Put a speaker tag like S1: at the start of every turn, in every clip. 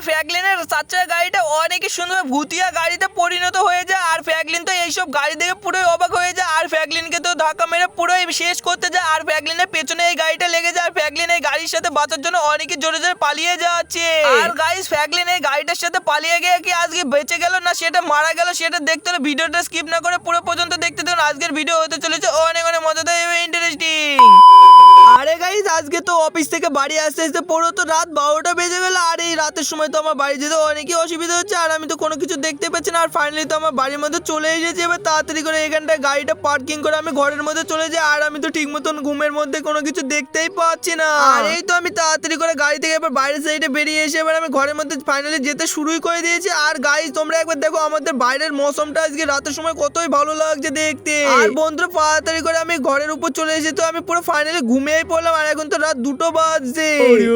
S1: ফ্র্যাঙ্কলিনের 4 চাকা গাড়িটা অনেকই সুন্দর ভুতিয়া গাড়িতে পরিণত হয়ে যায়। আর ফ্র্যাঙ্কলিন তো এইসব গাড়ি দেখে পুরোই অবাক হয়ে যায়। আর ফ্র্যাঙ্কলিনকে তো ধাক্কা মেরে পুরোই শেষ করতে যায়। আর ফ্র্যাঙ্কলিনের পেছনে এই গাড়িটা লেগে যায়। আর ফ্র্যাঙ্কলিন এই গাড়ির সাথে বাঁচার জন্য অনেকই জোরে জোরে পালিয়ে যাচ্ছে। আর গাইস ফ্র্যাঙ্কলিন এই গাড়িটার সাথে পালিয়ে গিয়ে কি আজকে বেঁচে গেল না সেটা মারা গেল সেটা দেখতে হলে ভিডিওটা স্কিপ না করে পুরো পর্যন্ত দেখতে থাকুন। আজকের ভিডিও হতে চলেছে অনেক অনেক মজাদার এবং ইন্টারেস্টিং। আরে গাইস আজকে তো অফিস থেকে বাড়ি আসতে আসতে পুরো তো রাত 12টা বেজে গেল। আর এই রাতের সময় তো আমার বাড়ি যেতে অনেকই অসুবিধা হচ্ছে। আর আমি তো কোনো কিছু দেখতে পাচ্ছি না। আর ফাইনালি তো আমার বাড়ির মধ্যে চলে এসেছি। এবার তাড়াতাড়ি করে এখানটায় গাড়িটা পার্কিং করে আমি ঘরের মধ্যে চলে যাই। আর আমি তো ঠিক মতন ঘুমের মধ্যে কোনো কিছু দেখতেই পাচ্ছি না। আর এই তো আমি তাড়াতাড়ি করে গাড়ি থেকে এবার বাইরের সাইডে বেরিয়ে এসে এবার আমি ঘরের মধ্যে ফাইনালি যেতে শুরুই করে দিয়েছি। আর গাইস তোমরা একবার দেখো আমাদের বাইরের মৌসমটা আজকে রাতের সময় কতই ভালো লাগছে দেখতে। আর বন্ধুরা তাড়াতাড়ি করে আমি ঘরের উপর চলে এসে তো আমি পুরো ফাইনালি ঘুমিয়েই পড়লাম। আর এখন তো রাত 2টো বাজছে।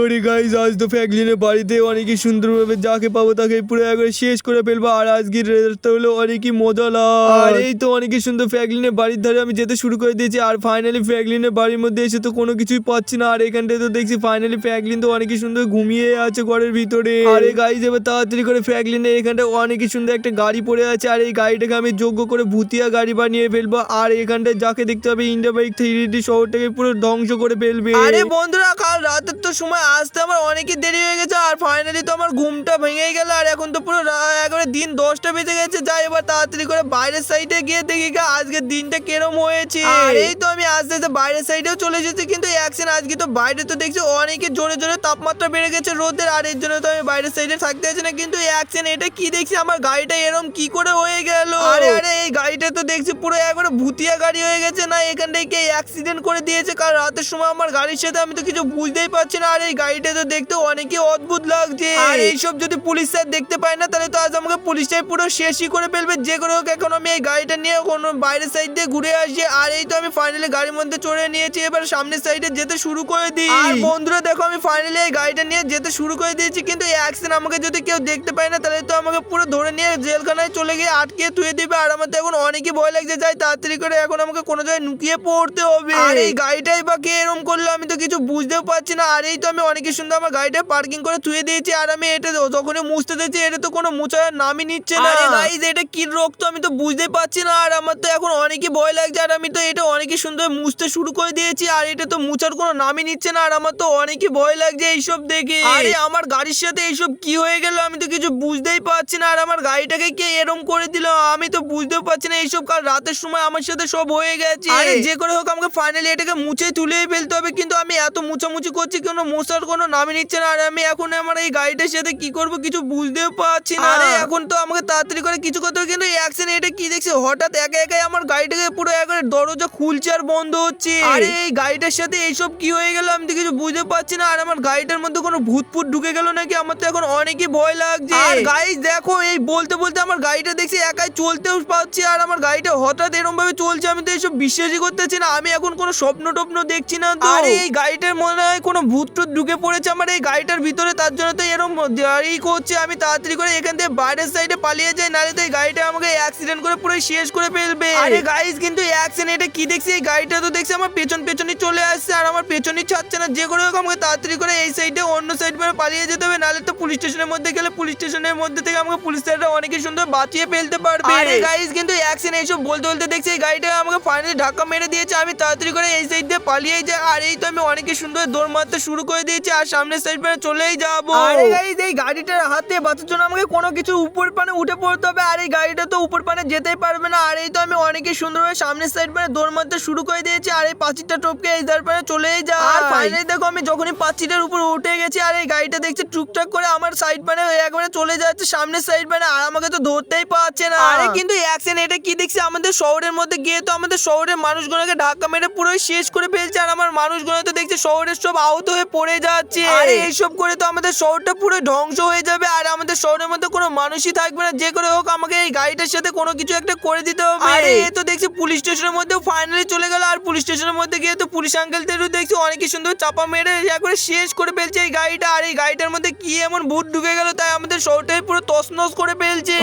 S2: ওরে গাইস আজ তো ফ্র্যাঙ্কলিনের বাড়িতে অনেকই সুন্দরভাবে যাকে পাবো তাকে পুরো একবারে শেষ করে ফেলবো। আর আজকের রাতটা হলো অনেকই মজা লাগে। আর এই তো অনেকই সুন্দর ফ্র্যাঙ্কলিনের বাড়ির ধারে আমি যেতে শুরু করে দিয়েছি। আর ফাইনালি ফ্র্যাঙ্কলিনের বাড়ির মধ্যে এসে তো কোনো কিছুই পাচ্ছি না। আর এখানটায় তো দেখছি ফাইনালি ফ্র্যাঙ্কলিন তো অনেকই সুন্দর ঘুমিয়ে আছে ঘরের ভিতরে। আরে গাইস এবার তাড়াতাড়ি করে ফ্র্যাঙ্কলিনের এখানটায় অনেকই সুন্দর একটা গাড়ি পড়ে আছে। আর এই গাড়িটাকে আমি যোগ্য করে ভুতিয়া গাড়ি বানিয়ে ফেলবো। আর এখানটায় যাকে দেখতে হবে ইন্ডিয়া বাইক 3D শহরটাকে পুরো ধ্বংস করে ফেলবে।
S1: আরে বন্ধুরা কাল রাতের তো সময় আসতে আমার অনেকই দেরি হয়ে গেছে। আর ফাইনালি তো আমার ঘুমটা ভেঙে গেল। আর এখন তো পুরো একবারে দিন 10টা বেজে গেছে। যাই এবার তাড়াতাড়ি করে বাইরের সাইডে গিয়ে দেখি আজকের দিনটা কেরম হয়েছে। আর এই তো আমি আস্তে আস্তে বাইরের সাইডেও চলে এসেছি। কিন্তু অ্যাকশন আজকে তো বাইরে তো দেখছি অনেকে জোরে জোরে তাপমাত্রা বেড়ে গেছে রোদের। আর এর জন্য তো আমি বাইরের সাইডে থাকতে আছি না। কিন্তু অ্যাকশন এটা কি দেখছি আমার গাড়িটা এরম কি করে হয়ে গেল। আরে আরে এই গাড়িটা তো দেখছি পুরো একবারে ভুতিয়া গাড়ি হয়ে গেছে। না এখানটায় কে অ্যাক্সিডেন্ট করে দিয়েছে কাল রাতের সময় আমার গাড়ির সাথে আমি তো কিছু বুঝতেই পারছি না। আর এই গাড়িটা তো দেখতে অনেকই অদ্ভুত লাগছে। আর এইসব যদি পুলিশ স্যার দেখতে পায় না তাহলে তো আজ আমাকে পুলিশটাই পুরো শেষই করে ফেলবে। যে করে হোক এখন আমি এই গাড়িটা নিয়ে কোনো বাইরের সাইড দিয়ে ঘুরে আসি। আর এই তো আমি ফাইনালি গাড়ির মধ্যে চড়ে নিয়েছি। এবার সামনের সাইডে যেতে শুরু করে দিই। আর বন্ধুরা দেখো আমি ফাইনালি এই গাড়িটা নিয়ে যেতে শুরু করে দিয়েছি। কিন্তু এই অ্যাক্সিডেন্ট আমাকে যদি কেউ দেখতে পায় না তাহলে তো আমাকে পুরো ধরে নিয়ে জেলখানায় চলে গিয়ে আটকে ধুয়ে দিবে। আর আমার তো এখন অনেকই ভয় লাগছে। যাই তাড়াতাড়ি করে এখন আমাকে কোনো জায়গায় লুকিয়ে পড়তে হবে। আর এই গাড়িটাই বা কে এরম করলো আমি তো কিছু বুঝতেও পারছি না। আর এই তো আমি অনেকই সুন্দর আমার গাড়িটা পার্কিং করে ধুয়ে দিয়েছি। আর আমি এটা যখনই মুছতে দিয়েছি এটা তো কোনো মুছার নামই নিচ্ছে না। গাইস এটা কি রোগ তো আমি তো বুঝতেই পারছি না। আর আমার তো এখন অনেকই ভয় লাগছে। আর আমি তো এটা অনেকই সুন্দর মুছতে শুরু করে দিয়েছি। আর এটা তো মুছার কোনো নামই নিচ্ছে না। আর আমার তো অনেকই ভয় লাগছে এইসব দেখে। আরে আমার গাড়ির সাথে এইসব কি হয়ে গেল আমি তো কিছু বুঝতেই পারছি না। আর আমার গাড়িটাকে কে এরম করে দিল আমি তো বুঝতেও পারছি না। এইসব কাল রাতের সময় আমার সাথে সব হয়ে গেছে। আরে যে করে হোক আমাকে ফাইনালি এটাকে মুছে তুলেই ফেলতে হবে। কিন্তু আমি এত মুছামুছি করছি কোনো মোছার কোনো নামই নিচ্ছে না। আর আমি এখন আমার এই গাড়িটার সাথে কি করব কিছু বুঝতেও পারছি না। আরে এখন তো আমাকে তাড়াতাড়ি করে কিছু করতে হবে। কিন্তু অ্যাকশন এটা কি দেখছি হঠাৎ একা একাই আমার গাড়িটাকে পুরো একবারে দরজা খুলছে আর বন্ধ হচ্ছে। আরে এই গাড়িটার সাথে এইসব কি হয়ে গেল আমি তো কিছু বুঝতে পারছি না। আর আমার গাড়িটার মধ্যে কোনো ভূত ফুট ঢুকে গেল নাকি আমার তো এখন অনেকই ভয় লাগছে। আর গাইস দেখো এই বলতে বলতে আমার গাড়িটা দেখছি একাই চলতেও পারছি। আর আমার গাড়িটা হঠাৎ এরকম ভাবে চলছে আমি তো এইসব বিশ্বাসই করতেছি না। আমি এখন কোনো স্বপ্ন টপ্ন দেখছি না তো। আরে এই গাড়িটার মনে হয় কোনো ভূত টুত ঢুকে পড়েছে আমার এই গাড়িটার ভিতরে তার জন্য তো এরকম গাড়ি করছে। আমি তাড়াতাড়ি করে এখান থেকে বাইরের সাইডে পালিয়ে যাই নাহলে তো এই গাড়িটা আমাকে অ্যাক্সিডেন্ট করে পুরো শেষ করে ফেলবে। আরে গাইস কিন্তু অ্যাক্সিডেন্ট এটা কি দেখছি এই গাড়িটা তো দেখছি আমার পেছনই চলে আসছে। আর আমার পেছনই ছাড়ছে না। যে করে হোক আমাকে তাড়াতাড়ি করে এই সাইডে অন্য সাইড করে পালিয়ে যেতে হবে নাহলে তো পুলিশ স্টেশনের মধ্যে গেলে পুলিশ স্টেশনের মধ্যে থেকে আমাকে পুলিশ স্যাররা অনেক সুন্দর বাঁচিয়ে ফেলতে পারবে। আরে গাইস কিন্তু অ্যাক্সিডেন্ট এইসব বলতে বলতে দেখছি এই গাড়িটা আমাকে ফাইনালি ধাক্কা মেরে দিয়েছে। আমি তাড়াতাড়ি করে এই সাইড দিয়ে পালিয়ে যাই। আর এই তো আমি অনেক সুন্দর দৌড় মারতে শুরু করে দিয়েছি আর সামনের সাইড মানে চলেই যাবো। আরে গাইস এই গাড়িটার হাতে বাঁচার জন্য আমাকে কোনো কিছু উপর পানে উঠে পড়তে হবে। আর এই গাড়িটা তো উপর পানে যেতেই পারবে না। আর এই তো আমি অনেকই সুন্দরভাবে সামনের সাইড মানে দৌড় মারতে শুরু করে দিয়েছি। আর এই পাঁচিরটা টপকে এই ধার পানে চলেই যায়। আর ফাইনালি দেখো আমি যখনই পাঁচিরের উপর উঠে গেছি আর এই গাড়িটা দেখছি টুকটাক করে আমার সাইড মানে একবারে চলে যাচ্ছে সামনের সাইড মানে। আর আমাকে তো ধরতেই পারছে না। আরে কিন্তু অ্যাকশন এটা কি দেখছি আমাদের শহরের মধ্যে গিয়ে তো আমাদের শহরের মানুষগুলোকে ধাক্কা মেরে পুরো শেষ করে ফেলছে। আর আমার মানুষগুলো তো দেখছি শহরের সব আহত হয়ে পড়ে যাচ্ছে। আরে এইসব করে তো আমাদের শহরটা পুরো ধ্বংস হয়ে যাবে। আর আমাদের শহরের মধ্যে কোনো মানুষই থাকবে না। যে করে হোক আমাকে এই গাড়িটার সাথে কোনো কিছু একটা করে দিতে হবে। আরে এ তো দেখছি পুলিশ স্টেশনের মধ্যে ফাইনালি চলে গেল। আর পুলিশ স্টেশনের মধ্যে গিয়ে তো পুলিশ আঙ্কেলদেরও দেখছি অনেকই সুন্দর চাপা মেরে একবারে শেষ করে ফেলছে এই গাড়িটা। আর এই গাড়িটার মধ্যে কি এমন ভূত ঢুকে গেল তাই আমাদের শহরটাই পুরো তছনছ করে ফেলছে।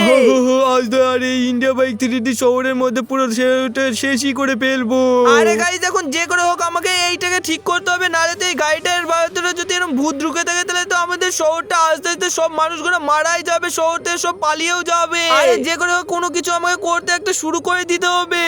S2: আজ তো আর এই ইন্ডিয়া বাইক 3D শহরের মধ্যে পুরো শেষই করে ফেলবো।
S1: আরে গাইস এখন যে করে হোক আমাকে এইটাকে ঠিক করতে হবে নাহলে তো এই গাড়িটার ভিতরে যদি এরকম ভূত ঢুকে থাকে তাহলে তো আমাদের শহরটা আস্তে আস্তে সব মানুষগুলো মারাই যাবে, শহর থেকে সব পালিয়েও যাবে। আরে যে করে হোক কোনো কিছু আমাকে করতে একটা শুরু করে দিতে হবে।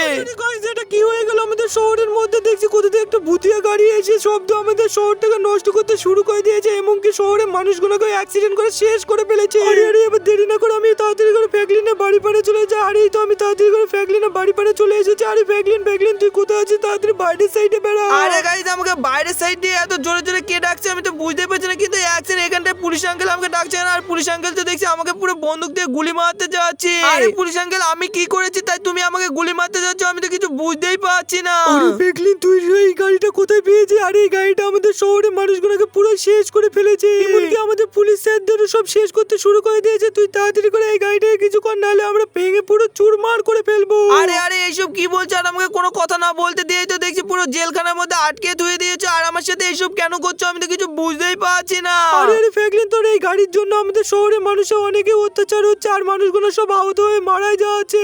S1: এটা কি হয়ে গেল আমাদের শহরের মধ্যে? দেখছি কোথাও থেকে একটা ভুতিয়া গাড়ি এসে শব্দ আমাদের শহরটাকে নষ্ট করতে শুরু করে দিয়েছে, এমনকি শহরের মানুষগুলোকে অ্যাক্সিডেন্ট করে শেষ করে ফেলেছে। আরে আরে এবার দেরি না করে আমি তাড়াতাড়ি করে ফ্র্যাঙ্কলিনের বাড়ি পারে চলে যাই। আরে এই তো আমি তাড়াতাড়ি করে ফ্র্যাঙ্কলিনের বাড়ি পারে চলে এসেছি। আরে ফ্র্যাঙ্কলিন তুই কোথায় আছিস? তাড়াতাড়ি বাইরের সাইডে বেরা। আরে গাইস আমাকে বাইরের সাইড দিয়ে এত জোরে জোরে কে ডাকছে আমি তো বুঝতে পারছি না, কিন্তু অ্যাকশন এখানটায় পুলিশ আঙ্কেল আমাকে ডাকছে না। আর পুলিশ আঙ্কেল তো দেখছি আমাকে পুরো বন্দুক দিয়ে গুলি মারতে যাচ্ছে। আরে পুলিশ আঙ্কেল আমি কি করেছি তাই তুমি আমাকে গুলি মারতে যাচ্ছ? আমি তো কিছু বুঝতেই পারছি না।
S2: আরে ফ্র্যাঙ্কলিন তুই এই গাড়িটা কোথায় পেয়েছিস? আরে এই গাড়িটা আমাদের শহরের মানুষগুলোকে পুরো শেষ করে ফেলেছে, এমনকি আমাদের পুলিশ স্যারদেরও সব শেষ করতে শুরু করে দিয়েছে। তুই তাড়াতাড়ি করে এই গাড়িটাকে কিছু কর, নাহলে আমরা ভেঙে পুরো চুরমার করে ফেলবো। আরে আরে এইসব কি বলছো? আর আমাকে কোনো কথা না বলতে দিয়েই তো দেখছি পুরো জেলখানার মধ্যে আটকে ধুয়ে দিয়েছো। আর আমার সাথে এইসব কেন করছো? আমি তো কিছু বুঝতেই পারছি না। আরে আরে ফ্র্যাঙ্কলিন তোর এই গাড়ির জন্য আমাদের শহরের মানুষের অনেকে অত্যাচার হচ্ছে, আর মানুষগুলো সব আহত হয়ে মারা যাচ্ছে।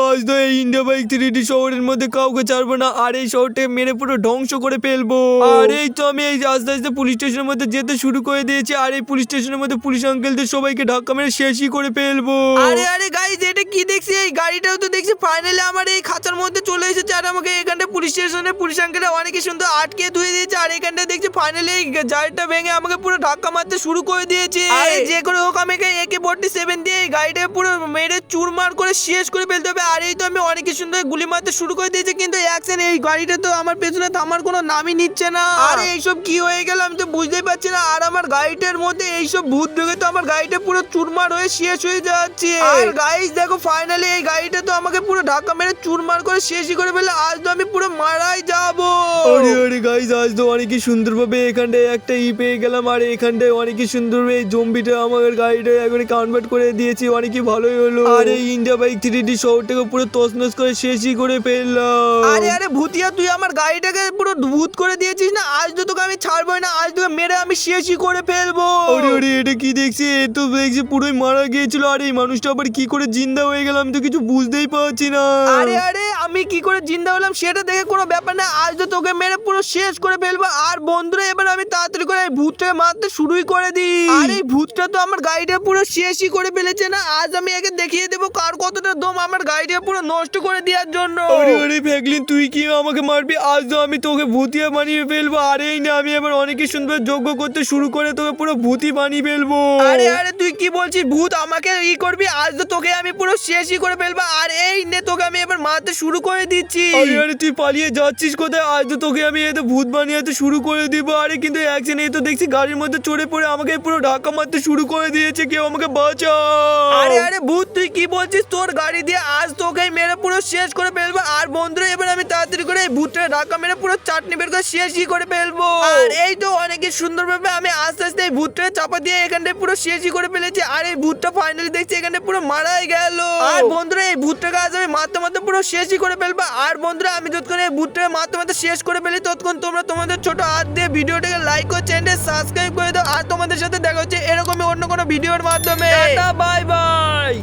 S2: আজ তো এই ইন্ডিয়া বাইক 3D শহরের মধ্যে কাউকে ছাড়বো না, আর এই শহরটাকে মেরে পুরো ধ্বংস করে ফেলবো। আর এই তো আমি এই আস্তে আস্তে পুলিশ স্টেশনের মধ্যে যেতে শুরু করে দিয়েছি, আর এই পুলিশ স্টেশনের মধ্যে পুলিশ আঙ্কেলদের সবাইকে ধাক্কা মেরে শেষই করে ফেলবো।
S1: আরে আরে গাইস এটা কি দেখছি? এই গাড়িটাও তো দেখছি ফাইনালি আমার এই খাঁচার মধ্যে চলে এসেছে। আর আমাকে এখানটা পুলিশ স্টেশনে পুলিশ আঙ্কেলরা অনেকই সুন্দর আটকে ধুয়ে দিয়েছে। আর এখানটা দেখছি ফাইনালি এই গাড়িটা ভেঙে আমাকে পুরো ধাক্কা মারতে শুরু করে দিয়েছে। আরে যে করে হোক আমি AK-47 দিয়ে এই গাড়িটাকে পুরো মেরে চুরমার করে শেষ করে ফেলতে হবে। আর এই তো আমি অনেকই সুন্দর গুলি মারতে শুরু করে দিয়েছি, কিন্তু অ্যাকশন এই গাড়িটা তো আমার পেছনে থামার কোনো নামই নিচ্ছে না। আরে এইসব কি হয়ে গেল আমি তো বুঝতেই পারছি না। আর আমার গাড়িটার মধ্যে এইসব ভূত ঢুকে তো আমার গাড়িটা পুরো চুরমার হয়ে শেষ হয়ে যাচ্ছে। আর গাইস দেখো ফাইনালি এই গাড়িটা তো আমাকে পুরো ধাক্কা মেরে চুরমার করে শেষই করে ফেলে। আজ তো আমি পুরো মারাই যাবো।
S2: আরে আরে গাইস আজ তো অনেকই সুন্দরভাবে এখানটায় একটা পেয়ে গেলাম, আর এখানটায় অনেকই সুন্দরভাবে এই জম্বিটা আমার গাড়িটা একবারে কনভার্ট করে দিয়েছি, অনেকই ভালোই হলো। আর এই ইন্ডিয়া বাইক 3D শহরটাকে পুরো তছনছ করে শেষই করে ফেললাম।
S1: আরে আরে ভূতিয়া তুই আমার গাড়িটাকে পুরো ভূত করে দিয়েছিস না? আজ তো তোকে আমি ছাড়বোই না, আজ তোকে মেরে আমি শেষই করে ফেলবো।
S2: আরে আরে এটা কি দেখছি? এ তো দেখছি পুরোই মারা গিয়েছিল, আর এই মানুষটা আবার কি করে জিন্দা হয়ে গেল আমি তো কিছু বুঝতেই পারছি না।
S1: আরে আরে আমি কি করে জিন্দা হলাম সেটা দেখে কোনো ব্যাপার না, আজ তো তোকে মেরে পুরো শেষ করে ফেলবো। আর বন্ধুরা এবার আমি তাড়াতাড়ি করে এই ভূতটাকে মারতে শুরুই করে দিই। আর এই ভূতটা তো আমার গাড়িটা পুরো শেষই করে ফেলেছে না। আজ আমি একে দেখিয়ে দেবো কার কতটা দম আমার গাড়িটা পুরো নষ্ট করে দেওয়ার জন্য।
S2: আরে আরে ফ্র্যাঙ্কলিন তুই কি আমাকে মারবি? আজ তো আমি তোকে ভূতিয়া বানিয়ে ফেলবো। আর এই না আমি এবার অনেকই সুন্দর যজ্ঞ করতে শুরু করে তোকে পুরো ভূতি বানিয়ে ফেলবো।
S1: আরে আরে তুই কি বলছিস? ভূত আমাকে করবি? আজ তো তোকে আমি পুরো শেষই করে ফেলবো। আর এই নে তোকে আমি এবার মারতে শুরু করে দিচ্ছি।
S2: আরে আরে তুই পালিয়ে যাচ্ছিস কোথায়? আজ তো তোকে আমি এত ভূত বানিয়ে শুরু করে দিব। আরে কিন্তু অ্যাকশন এই তো দেখছি গাড়ির মধ্যে চড়ে পড়ে আমাকে পুরো ধাক্কা মারতে শুরু করে দিয়েছে, কেউ আমাকে বাঁচাও।
S1: আরে আরে ভূত তুই কি বলছিস? তোর গাড়ি দিয়ে আজ তোকে মেরে পুরো শেষ করে ফেলবো। আর বন্ধুরা এবার আমি তাড়াতাড়ি করে এই ভূতটাকে ধাক্কা মেরে পুরো চাটনি বের করে শেষই করে ফেলবো। আর এই তো অনেকই সুন্দরভাবে আমি আস্তে আস্তে এই ভূতটাকে চাপা দিয়ে এখানটায় পুরো শেষই করে ফেলেছি। আর এই ভূতটা ফাইনালি দেখছি এখানে পুরো মারাই গেল। আর বন্ধুরা এই ভূতটাকে আজ আমি মারতে মারতে পুরো শেষই করে ফেলবো। আর বন্ধুরা আমি যতক্ষণ এই ভূতটাকে মারতে মারতে শেষ করে ফেলি ততক্ষণ তোমরা তোমাদের ছোট হাত দিয়ে ভিডিওটাকে লাইক ও চ্যানেলটা সাবস্ক্রাইব করে দাও। আর তোমাদের সাথে দেখা হচ্ছে এরকমই অন্য কোনো ভিডিওর মাধ্যমে। Tata bye bye.